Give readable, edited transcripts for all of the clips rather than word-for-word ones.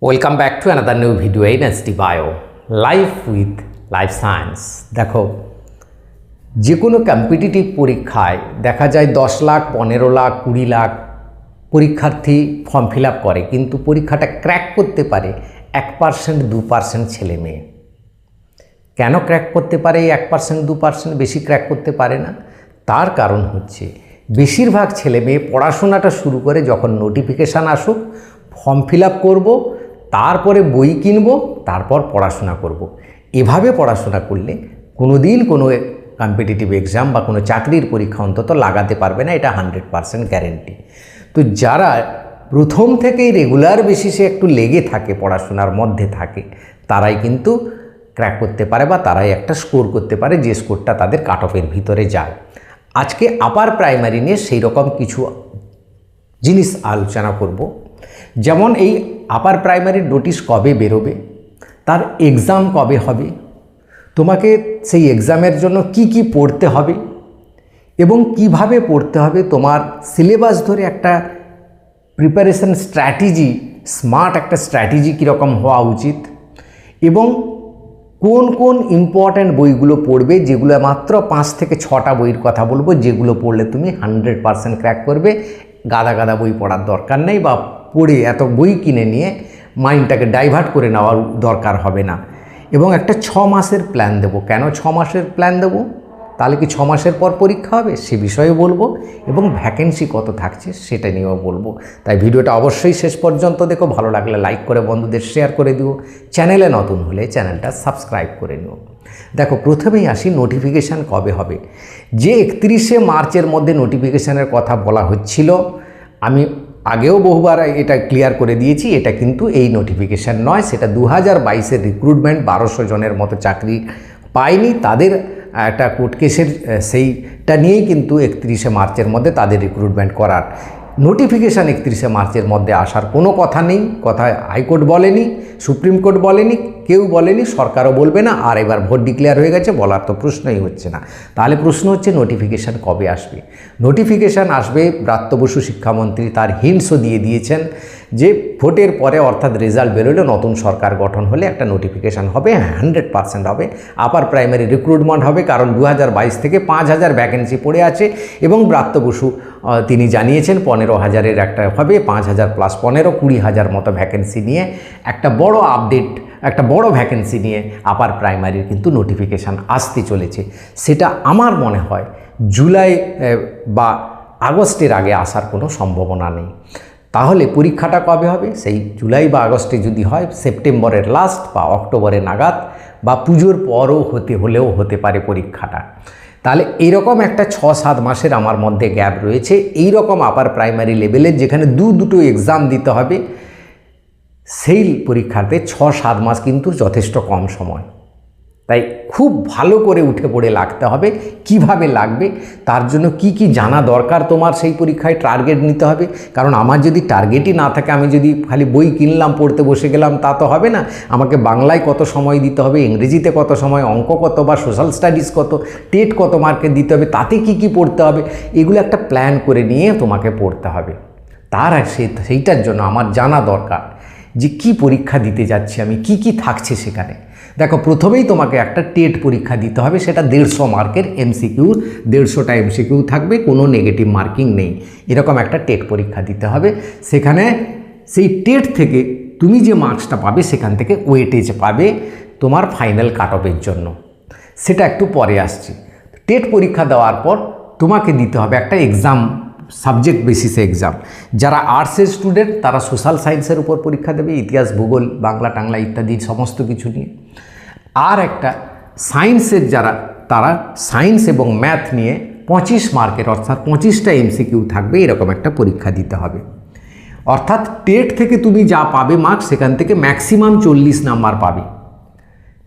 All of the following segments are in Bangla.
Welcome back to another new video in ST bio life with life science. দেখো, যে কোনো কম্পিটিটিভ পরীক্ষায় দেখা যায় 10 লাখ, 15 লাখ, 20 লাখ পরীক্ষার্থী ফর্ম ফিল আপ করে, কিন্তু পরীক্ষাটা ক্র্যাক করতে পারে 1%, 2% ছেলে মেয়ে। কেন ক্র্যাক করতে পারে এই 1%, 2%? বেশি ক্র্যাক করতে পারে না। তার কারণ হচ্ছে বেশিরভাগ ছেলে মেয়ে পড়াশোনাটা শুরু করে যখন নোটিফিকেশান আসুক, ফর্ম ফিল আপ করবো, তারপরে বই কিনবো, তারপর পড়াশোনা করব। এভাবে পড়াশোনা করলে কোনো দিন কোনো কম্পিটিটিভ এক্সাম বা কোনো চাকরির পরীক্ষা অন্তত লাগাতে পারবে না, এটা 100% গ্যারেন্টি। তো যারা প্রথম থেকেই রেগুলার বেসিসে একটু লেগে থাকে, পড়াশোনার মধ্যে থাকে, তারাই কিন্তু ক্র্যাক করতে পারে বা তারাই একটা স্কোর করতে পারে, যে স্কোরটা তাদের কাট অফের ভিতরে যায়। আজকে আপার প্রাইমারি নিয়ে সেই রকম কিছু জিনিস আলোচনা করব। যেমন এই আপার প্রাইমারির নোটিশ কবে বেরোবে, তার এক্সাম কবে হবে, তোমাকে সেই এক্সামের জন্য কি কি পড়তে হবে এবং কিভাবে পড়তে হবে, তোমার সিলেবাস ধরে একটা প্রিপারেশন স্ট্র্যাটেজি, স্মার্ট একটা স্ট্র্যাটেজি কীরকম হওয়া উচিত, এবং কোন কোন ইম্পর্ট্যান্ট বইগুলো পড়বে, যেগুলো মাত্র 5 থেকে 6টা বইয়ের কথা বলবো, যেগুলো পড়লে তুমি 100% ক্র্যাক করবে। গাদা গাদা বই পড়ার দরকার নেই, বা পড়ে এত বই কিনে নিয়ে মাইন্ডটাকে ডাইভার্ট করে নেওয়ার দরকার হবে না। এবং একটা 6 মাসের প্ল্যান দেবো। কেন 6 মাসের প্ল্যান দেবো? তাহলে কি 6 মাসের পর পরীক্ষা হবে সে বিষয়ে বলবো, এবং ভ্যাকেন্সি কত থাকছে সেটা নিয়েও বলবো। তাই ভিডিওটা অবশ্যই শেষ পর্যন্ত দেখো। ভালো লাগলে লাইক করে বন্ধুদের শেয়ার করে দিও। চ্যানেলে নতুন হলে চ্যানেলটা সাবস্ক্রাইব করে নিও। দেখো, প্রথমেই আসি নোটিফিকেশান কবে হবে। যে 31শে মার্চের মধ্যে নোটিফিকেশানের কথা বলা হচ্ছিল, আমি আগেও বহুবার এটা ক্লিয়ার করে দিয়েছি, এটা কিন্তু এই নোটিফিকেশান নয়। সেটা 2022-এর রিক্রুটমেন্ট 1200 জনের মতো চাকরি পায়নি, তাদের একটা কোর্ট কেসের সেইটা নিয়েই কিন্তু 31শে মার্চের মধ্যে তাদের রিক্রুটমেন্ট করার নোটিফিকেশান 31শে মার্চের মধ্যে আসার কোনো কথা নেই। কথা হাইকোর্ট বলেনি, সুপ্রিম কোর্ট বলেনি, কেউ বলেনি, সরকারও বলবে না। আর এবার ভোট ডিক্লেয়ার হয়ে গেছে, বলার তো প্রশ্নই হচ্ছে না। তাহলে প্রশ্ন হচ্ছে নোটিফিকেশান কবে আসবে। নোটিফিকেশান আসবে, ব্রাত্য বসু শিক্ষামন্ত্রী তার হিন্টসও দিয়ে দিয়েছেন যে ভোটের পরে, অর্থাৎ রেজাল্ট বেরোলে, নতুন সরকার গঠন হলে একটা নোটিফিকেশান হবে, 100% হবে। আপার প্রাইমারি রিক্রুটমেন্ট হবে, কারণ 2022 থেকে 5000 ভ্যাকেন্সি পড়ে আছে, এবং ব্রাত্য বসু তিনি জানিয়েছেন 15,000-এর একটা হবে, 5000 প্লাস 15, 20,000 মতো ভ্যাকেন্সি নিয়ে একটা বড় আপডেট, একটা বড় ভ্যাকেন্সি নিয়ে আপার প্রাইমারির কিন্তু নোটিফিকেশান আসতে চলেছে। সেটা আমার মনে হয় জুলাই বা আগস্টের আগে আসার কোনো সম্ভাবনা নেই। তাহলে পরীক্ষাটা কবে হবে? সেই জুলাই বা আগস্টে যদি হয়, সেপ্টেম্বরের লাস্ট বা অক্টোবরের নাগাদ, বা পুজোর পরও হলেও হতে পারে পরীক্ষাটা। তাহলে এইরকম একটা 6-7 মাসের আমার মধ্যে গ্যাপ রয়েছে। এই রকম আপার প্রাইমারি লেভেলের, যেখানে দুটো এক্সাম দিতে হবে, সেই পরীক্ষাতে 6-7 মাস কিন্তু যথেষ্ট কম সময়। তাই খুব ভালো করে উঠে পড়ে লাগতে হবে। কিভাবে লাগবে, তার জন্য কি কি জানা দরকার তোমার, সেই পরীক্ষায় টার্গেট নিতে হবে। কারণ আমার যদি টার্গেটই না থাকে, আমি যদি খালি বই কিনলাম, পড়তে বসে গেলাম, তা তো হবে না। আমাকে বাংলায় কত সময় দিতে হবে, ইংরেজিতে কত সময়, অঙ্ক কত, বা সোশ্যাল স্টাডিজ কত, টেট কত মার্কের দিতে হবে, তাতে কি কি পড়তে হবে, এগুলো একটা প্ল্যান করে নিয়ে তোমাকে পড়তে হবে। সেইটার জন্য আমার জানা দরকার যে কি পরীক্ষা দিতে যাচ্ছি আমি, কি কি থাকছে সেখানে। দেখো, প্রথমেই তোমাকে একটা টেট পরীক্ষা দিতে হবে, সেটা 150 মার্কের এমসিকিউ, 150টা এমসিকিউ থাকবে, কোনো নেগেটিভ মার্কিং নেই। এরকম একটা টেট পরীক্ষা দিতে হবে। সেখানে সেই টেট থেকে তুমি যে মার্কসটা পাবে, সেখান থেকে ওয়েটেজ পাবে তোমার ফাইনাল কাট অফের জন্য। সেটা একটু পরে আসছে। টেট পরীক্ষা দেওয়ার পর তোমাকে দিতে হবে একটা এক্সাম, সাবজেক্ট বেসিসে এক্সাম। যারা আর্টসের স্টুডেন্ট তারা সোশ্যাল সায়েন্সের উপর পরীক্ষা দেবে, ইতিহাস, ভূগোল, বাংলা টাংলা ইত্যাদি সমস্ত কিছু নিয়ে। আর একটা সায়েন্সের যারা, তারা সায়েন্স এবং ম্যাথ নিয়ে 25 মার্কের, অর্থাৎ 25টা এমসিকিউ থাকবে, এরকম একটা পরীক্ষা দিতে হবে। অর্থাৎ টেট থেকে তুমি যা পাবে মার্কস, সেখান থেকে ম্যাক্সিমাম 40 নাম্বার পাবে।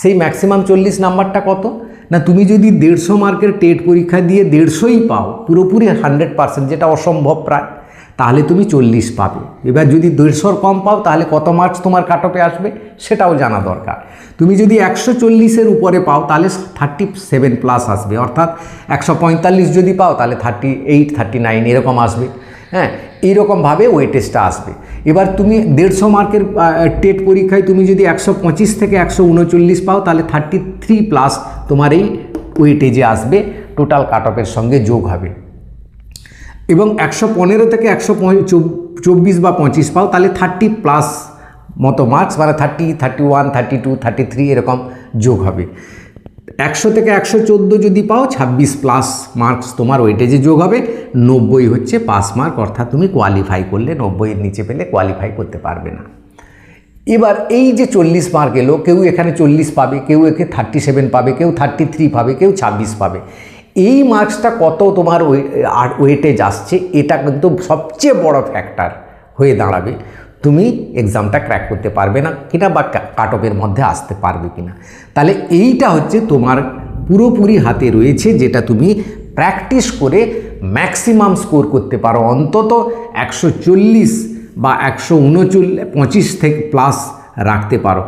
সেই ম্যাক্সিমাম 40 নাম্বারটা কত না, তুমি যদি 150 মার্কের টেট পরীক্ষা দিয়ে 150ই পাও, পুরোপুরি 100%, যেটা অসম্ভব প্রায়, তাহলে তুমি 40 পাবে। এবার যদি 150-র কম পাও, তাহলে কত মার্কস তোমার কাট অফে আসবে সেটাও জানা দরকার। তুমি যদি 140-এর উপরে পাও, তাহলে 37 প্লাস আসবে, অর্থাৎ 145 যদি পাও, তাহলে 38, 39 এরকম আসবে। হ্যাঁ, এইরকমভাবে ওয়েটেজটা আসবে। এবার তুমি 150 মার্কের টেট পরীক্ষায় তুমি যদি 125 থেকে 139 পাও, তাহলে 33+ তোমার এই ওয়েটেজে আসবে, টোটাল কাট অফের সঙ্গে যোগ হবে। এবং 115 থেকে 124 বা 25 পাও, তাহলে 30+ মতো মার্কস, মানে 30, 31, 32, 33 এরকম যোগ হবে। 100 থেকে 114 যদি পাও, 26+ মার্কস তোমার ওয়েটেজে যোগ হবে। 90 হচ্ছে পাস মার্ক, অর্থাৎ তুমি কোয়ালিফাই করলে। 90-এর নিচে পেলে কোয়ালিফাই করতে পারবে না। এবার এই যে 40 মার্ক এলো, কেউ এখানে 40 পাবে, কেউ একে 37 পাবে, কেউ 33 পাবে, কেউ 26 পাবে। এই মার্কসটা কত তোমার ওয়েটেজ আসছে, এটা কিন্তু সবচেয়ে বড় ফ্যাক্টর হয়ে দাঁড়াবে তুমি এক্সামটা ক্র্যাক করতে পারবে না কিনা, বা কাট অফের মধ্যে আসতে পারবে কিনা। তাহলে এইটা হচ্ছে তোমার পুরোপুরি হাতে রয়েছে, যেটা তুমি প্র্যাকটিস করে ম্যাক্সিমাম স্কোর করতে পারো, অন্তত 140 বা 125 থেকে প্লাস রাখতে পারো।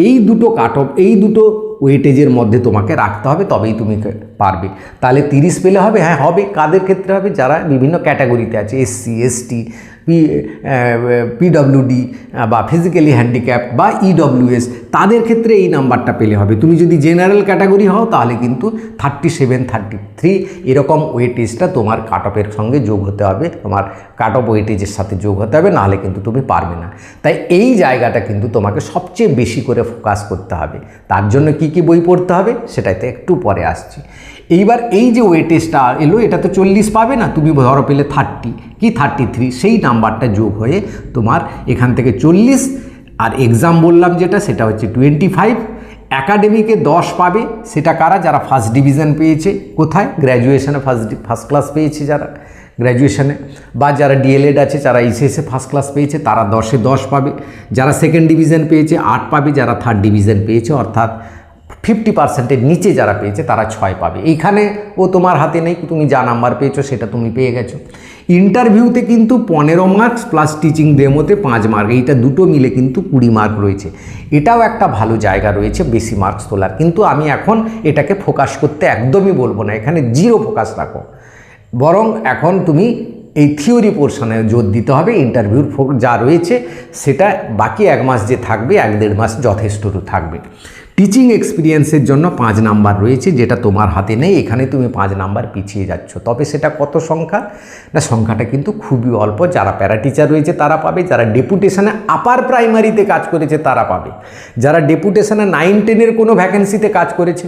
এই দুটো কাট অফ, এই দুটো ওয়েটেজের মধ্যে তোমাকে রাখতে হবে, তবেই তুমি পারবে। তাহলে 30 পেলে হবে? হ্যাঁ হবে। কাদের ক্ষেত্রে হবে? যারা বিভিন্ন ক্যাটাগরিতে আছে, SC, ST, PWD বা ফিজিক্যালি হ্যান্ডিক্যাপ বা EWS, তাদের ক্ষেত্রে এই নাম্বারটা পেলে হবে। তুমি যদি জেনারেল ক্যাটাগরি হও, তাহলে কিন্তু 37, 33 এরকম ওয়েটেজটা তোমার কাট অফের সঙ্গে যোগ হতে হবে, তোমার কাট অফ ওয়েটেজের সাথে যোগ হতে হবে, নাহলে কিন্তু তুমি পারবে না। তাই এই জায়গাটা কিন্তু তোমাকে সবচেয়ে বেশি করে ফোকাস করতে হবে। তার জন্য কি কি বই পড়তে হবে সেটাতে একটু পরে আসছি। এইবার এই যে ওয়েটেজটা এলো, এটা তো 40 পাবে না, তুমি ধরো পেলে 30 কি 33, সেই নাম্বারটা যোগ হয়ে তোমার এখান থেকে 40, আর এক্সাম বললাম যেটা, সেটা হচ্ছে 25। একাডেমিকে 10 পাবে, সেটা কারা? যারা ফার্স্ট ডিভিশন পেয়েছে। কোথায়? গ্র্যাজুয়েশনে ফার্স্ট ক্লাস পেয়েছে যারা গ্র্যাজুয়েশনে, বা যারা DLED আছে, যারা HSE ফার্স্ট ক্লাস পেয়েছে, তারা 10-এ 10 পাবে। যারা সেকেন্ড ডিভিশন পেয়েছে 8 পাবে, যারা থার্ড ডিভিশন পেয়েছে অর্থাৎ 50%-এর নিচে যারা পেয়েছে তারা 6 পাবে। এইখানে ও তোমার হাতে নেই, তুমি যা নাম্বার পেয়েছো সেটা তুমি পেয়ে গেছো। ইন্টারভিউতে কিন্তু 15 মার্কস প্লাস টিচিং ডেমোতে 5 মার্ক, এইটা দুটো মিলে কিন্তু 20 মার্ক রয়েছে। এটাও একটা ভালো জায়গা রয়েছে বেশি মার্কস তোলার, কিন্তু আমি এখন এটাকে ফোকাস করতে একদমই বলবো না, এখানে 0 ফোকাস রাখো। বরং এখন তুমি এই থিওরি পোর্শনে জোর দিতে হবে। ইন্টারভিউর যা রয়েছে সেটা বাকি 1 মাস যে থাকবে, 1-1.5 মাস যথেষ্ট থাকবে। টিচিং এক্সপিরিয়েন্সের জন্য 5 নাম্বার রয়েছে, যেটা তোমার হাতে নেই। এখানে তুমি 5 নাম্বার পিছিয়ে যাচ্ছ। তবে সেটা কত সংখ্যা? না, সংখ্যাটা কিন্তু খুবই অল্প। যারা প্যারা টিচার রয়েছে তারা পাবে, যারা ডেপুটেশনে আপার প্রাইমারিতে কাজ করেছে তারা পাবে, যারা ডেপুটেশনে 9-10-এর কোনো ভ্যাকেন্সিতে কাজ করেছে,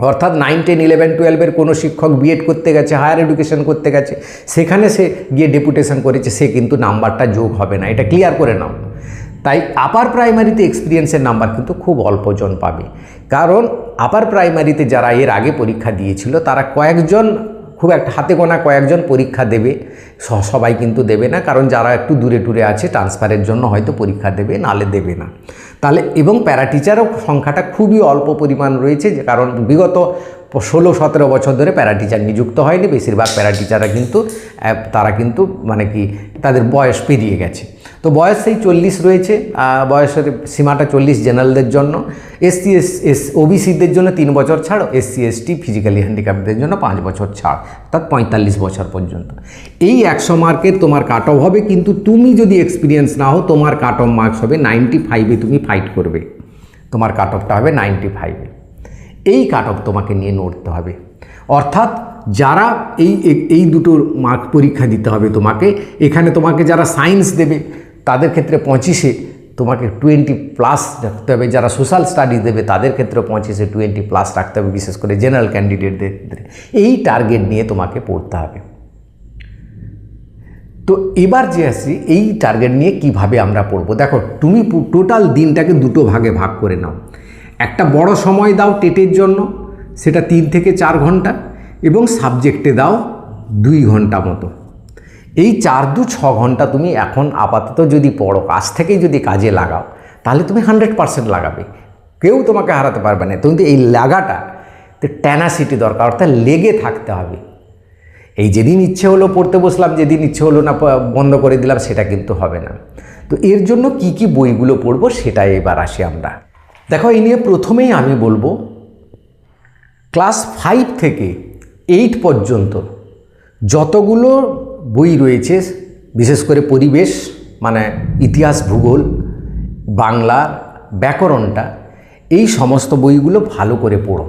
অর্থাৎ 9, 10, 11, 12-এর কোনো শিক্ষক B.Ed করতে গেছে, হায়ার এডুকেশন করতে গেছে, সেখানে সে গিয়ে ডেপুটেশন করেছে, সে কিন্তু নাম্বারটা যোগ হবে না, এটা ক্লিয়ার করে নাও। তাই আপার প্রাইমারিতে এক্সপিরিয়েন্সের নাম্বার কিন্তু খুব অল্পজন পাবে, কারণ আপার প্রাইমারিতে যারা এর আগে পরীক্ষা দিয়েছিল তারা কয়েকজন, খুব একটা হাতে গোনা কয়েকজন পরীক্ষা দেবে, সবাই কিন্তু দেবে না, কারণ যারা একটু দূরে দূরে আছে ট্রান্সফারের জন্য হয়তো পরীক্ষা দেবে, নালে দেবে না। তাহলে এবং প্যারা টিচারও সংখ্যাটা খুবই অল্প পরিমাণ রয়েছে, কারণ বিগত 16-17 বছর ধরে প্যারা টিচার নিযুক্ত হয়নি। বেশিরভাগ প্যারা টিচাররা কিন্তু তারা কিন্তু মানে কি তাদের বয়স পেরিয়ে গেছে। তো বয়স সেই 40 রয়েছে, বয়সের সীমাটা 40 জেনারেলদের জন্য। SC OBCদের জন্য 3 বছর ছাড়, SC ST ফিজিক্যালি হ্যান্ডিক্যাপদের জন্য 5 বছর ছাড়, অর্থাৎ 45 বছর পর্যন্ত। এই 100 মার্কের তোমার কাট অফ হবে, কিন্তু তুমি যদি এক্সপিরিয়েন্স না হও তোমার কাট অফ মার্কস হবে 95-এ। তুমি ফাইট করবে, তোমার কাট অফটা হবে 95-এ। এই কাট অফ তোমাকে নিয়ে নড়তে হবে, অর্থাৎ যারা এই দুটো মার্ক পরীক্ষা দিতে হবে তোমাকে। এখানে তোমাকে যারা সায়েন্স দেবে তাদের ক্ষেত্রে 25-এ তোমাকে 20+ রাখতে হবে, যারা সোশ্যাল স্টাডিজ দেবে তাদের ক্ষেত্রে 25-এ 20+ রাখতে হবে, বিশেষ করে জেনারেল ক্যান্ডিডেটদের ক্ষেত্রে। এই টার্গেট নিয়ে তোমাকে পড়তে হবে। তো এবার যে আসি, এই টার্গেট নিয়ে কিভাবে আমরা পড়বো। দেখো, তুমি টোটাল দিনটাকে দুটো ভাগে ভাগ করে নাও। একটা বড় সময় দাও টেটের জন্য, সেটা 3 থেকে 4 ঘন্টা, এবং সাবজেক্টে দাও 2 ঘন্টা মতো। এই 4-2-6 ঘন্টা তুমি এখন আপাতত যদি পড়ো, আজ থেকেই যদি কাজে লাগাও, তাহলে তুমি 100% লাগাবে, কেউ তোমাকে হারাতে পারবে না। কিন্তু এই লাগাটা ট্যানাসিটি দরকার, অর্থাৎ লেগে থাকতে হবে। এই যেদিন ইচ্ছে হলো পড়তে বসলাম, যেদিন ইচ্ছে হলো না বন্ধ করে দিলাম, সেটা কিন্তু হবে না। তো এর জন্য কি কি বইগুলো পড়বো সেটাই এবার আসি আমরা। দেখো, এই নিয়ে প্রথমেই আমি বলবো, ক্লাস 5 থেকে 8 পর্যন্ত যতগুলো বই রয়েছে, বিশেষ করে পরিবেশ মানে ইতিহাস, ভূগোল, বাংলা, ব্যাকরণটা, এই সমস্ত বইগুলো ভালো করে পড়ো।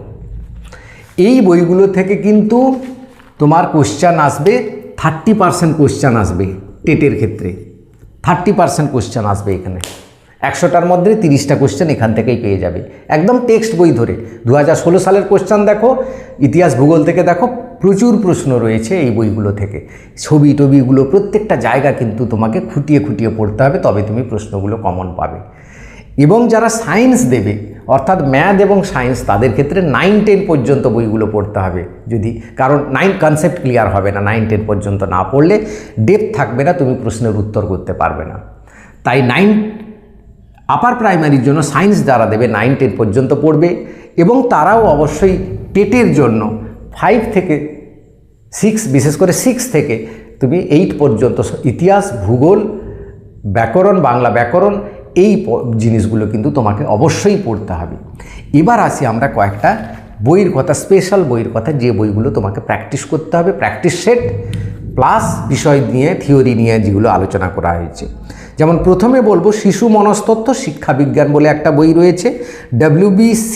এই বইগুলো থেকে কিন্তু তোমার কোশ্চেন আসবে, 30% কোশ্চেন আসবে টেটের ক্ষেত্রে, 30% কোশ্চেন আসবে এখানে। 100টার মধ্যে 30টা কোশ্চেন এখান থেকেই পেয়ে যাবে, একদম টেক্সট বই ধরে। 2016 সালের কোশ্চেন দেখো, ইতিহাস ভূগোল থেকে দেখো, প্রচুর প্রশ্ন রয়েছে এই বইগুলো থেকে। ছবি টবিগুলো প্রত্যেকটা জায়গা কিন্তু তোমাকে খুঁটিয়ে খুঁটিয়ে পড়তে হবে, তবে তুমি প্রশ্নগুলো কমন পাবে। এবং যারা সায়েন্স দেবে অর্থাৎ ম্যাথ এবং সায়েন্স, তাদের ক্ষেত্রে 9-10 পর্যন্ত বইগুলো পড়তে হবে যদি, কারণ 9 কনসেপ্ট ক্লিয়ার হবে না, 9-10 পর্যন্ত না পড়লে ডেপথ থাকবে না, তুমি প্রশ্নের উত্তর করতে পারবে না। তাই আপার প্রাইমারির জন্য সায়েন্স যারা দেবে 9-10 পর্যন্ত পড়বে, এবং তারাও অবশ্যই টেটের জন্য 5 থেকে 6, বিশেষ করে 6 থেকে তুমি 8 পর্যন্ত ইতিহাস, ভূগোল, ব্যাকরণ, বাংলা ব্যাকরণ, এই জিনিসগুলো কিন্তু তোমাকে অবশ্যই পড়তে হবে। এবার আসি আমরা কয়েকটা বইয়ের কথা, স্পেশাল বইয়ের কথা, যে বইগুলো তোমাকে প্র্যাকটিস করতে হবে, প্র্যাকটিস সেট প্লাস বিষয় নিয়ে, থিওরি নিয়ে যেগুলো আলোচনা করা হয়েছে। যেমন প্রথমে বলবো শিশু মনস্তত্ত্ব শিক্ষা বিজ্ঞান বলে একটা বই রয়েছে, WBC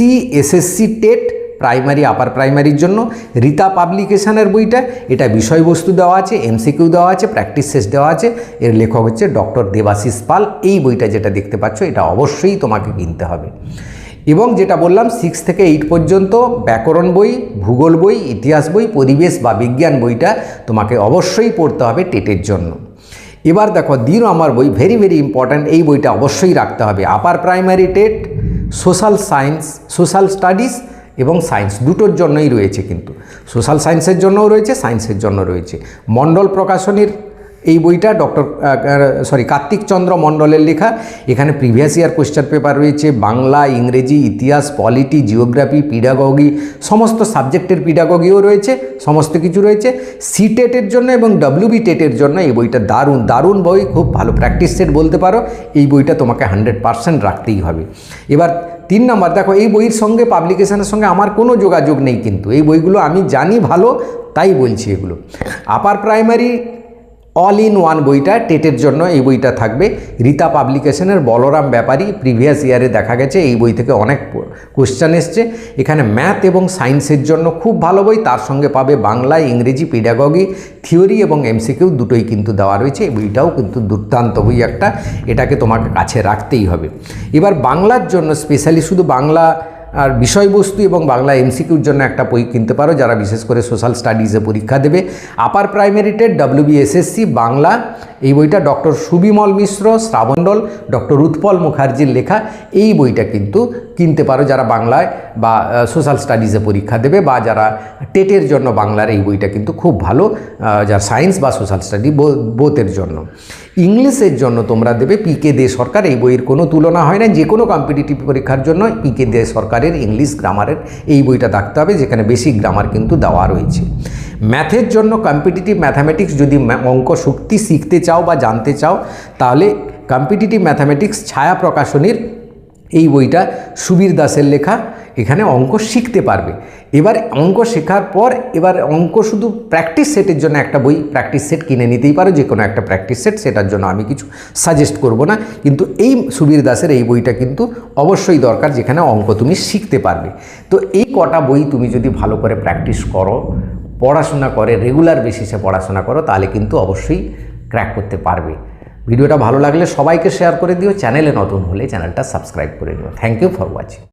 SSC টেট প্রাইমারি, আপার প্রাইমারির জন্য, রীতা পাবলিকেশনের বইটা। এটা বিষয়বস্তু দেওয়া আছে, MCQ দেওয়া আছে, প্র্যাকটিস শেষ দেওয়া আছে। এর লেখক হচ্ছে ডক্টর দেবাশিস পাল। এই বইটা যেটা দেখতে পাচ্ছ, এটা অবশ্যই তোমাকে কিনতে হবে। এবং যেটা বললাম 6 থেকে 8 পর্যন্ত ব্যাকরণ বই, ভূগোল বই, ইতিহাস বই, পরিবেশ বা বিজ্ঞান বইটা তোমাকে অবশ্যই পড়তে হবে টেটের জন্য। এবার দেখো 2 নম্বর বই, ভেরি ভেরি ইম্পর্ট্যান্ট, এই বইটা অবশ্যই রাখতে হবে। Upper primary TET, social science, social studies এবং সায়েন্স দুটোর জন্যই রয়েছে, কিন্তু সোশ্যাল সায়েন্সের জন্যও রয়েছে, সায়েন্সের জন্য রয়েছে। মণ্ডল প্রকাশনীর এই বইটা কার্তিক চন্দ্র মণ্ডলের লেখা। এখানে প্রিভিয়াস ইয়ার কোশ্চেন পেপার রয়েছে, বাংলা, ইংরেজি, ইতিহাস, পলিটি, জিওগ্রাফি, পিডাগগি, সমস্ত সাবজেক্টের পিডাগগিও রয়েছে, সমস্ত কিছু রয়েছে। সি টেটের জন্য এবং WB টেটের জন্য এই বইটা দারুণ দারুণ বই, খুব ভালো প্র্যাকটিস সেট বলতে পারো। এই বইটা তোমাকে 100% রাখতেই হবে। এবার 3 নম্বর দেখো, এই বইয়ের সঙ্গে, পাবলিকেশনের সঙ্গে আমার কোনো যোগাযোগ নেই, কিন্তু এই বইগুলো আমি জানি ভালো তাই বলছি এগুলো। Upper primary all in one বইটা টেটের জন্য, এই বইটা থাকবে। রীতা পাবলিকেশনের বলরাম ব্যাপারী, প্রিভিয়াস ইয়ারে দেখা গেছে এই বই থেকে অনেক কোশ্চেন এসছে। এখানে ম্যাথ এবং সায়েন্সের জন্য খুব ভালো বই, তার সঙ্গে পাবে বাংলা, ইংরেজি, পেডাগগি, থিওরি এবং MCQ দুটোই কিন্তু দেওয়া রয়েছে। এই বইটাও কিন্তু দুর্দান্ত বই একটা, এটাকে তোমাকে কাছে রাখতেই হবে। এবার বাংলার জন্য স্পেশালি শুধু বাংলা আর বিষয়বস্তু এবং বাংলা MCQর জন্য একটা বই কিনতে পারো, যারা বিশেষ করে সোশ্যাল স্টাডিজে পরীক্ষা দেবে। Upper primary TET WBSSC Bangla, এই বইটা ডক্টর সুবিমল মিশ্র, শ্রাবণডল, ডক্টর উৎপল মুখার্জির লেখা। এই বইটা কিন্তু কিনতে পারো যারা বাংলায় বা সোশ্যাল স্টাডিজে পরীক্ষা দেবে, বা যারা টেটের জন্য বাংলার এই বইটা কিন্তু খুব ভালো, যারা সায়েন্স বা সোশ্যাল স্টাডি বোথের জন্য। ইংলিশের জন্য তোমরা দেবে PK দে সরকার, এই বইয়ের কোনো তুলনা হয় না। যে কোনো কম্পিটিটিভ পরীক্ষার জন্য PK দে সরকারের ইংলিশ গ্রামারের এই বইটা থাকতে হবে, যেখানে বেসিক গ্রামার কিন্তু দেওয়া রয়েছে। ম্যাথের জন্য কম্পিটিটিভ ম্যাথামেটিক্স, যদি অঙ্ক শক্তি শিখতে চাও বা জানতে চাও, তাহলে কম্পিটিটিভ ম্যাথামেটিক্স ছায়া প্রকাশনীর এই বইটা সুবীর দাসের লেখা, এখানে অঙ্ক শিখতে পারবে। এবার অঙ্ক শেখার পর এবার অঙ্ক শুধু প্র্যাকটিস সেটের জন্য একটা বই, প্র্যাকটিস সেট কিনে নিতেই পারো, যে কোনো একটা প্র্যাকটিস সেট, সেটার জন্য আমি কিছু সাজেস্ট করব না। কিন্তু এই সুবীর দাসের এই বইটা কিন্তু অবশ্যই দরকার, যেখানে অঙ্ক তুমি শিখতে পারবে। তো এই কটা বই তুমি যদি ভালো করে প্র্যাকটিস করো, পড়াশোনা করে, রেগুলার বেসিসে পড়াশোনা করো, তাহলে কিন্তু অবশ্যই ক্র্যাক করতে পারবে। ভিডিওটা ভালো লাগলে সবাইকে শেয়ার করে দিও, চ্যানেলে নতুন হলে চ্যানেলটা সাবস্ক্রাইব করে নিও। Thank you for watching.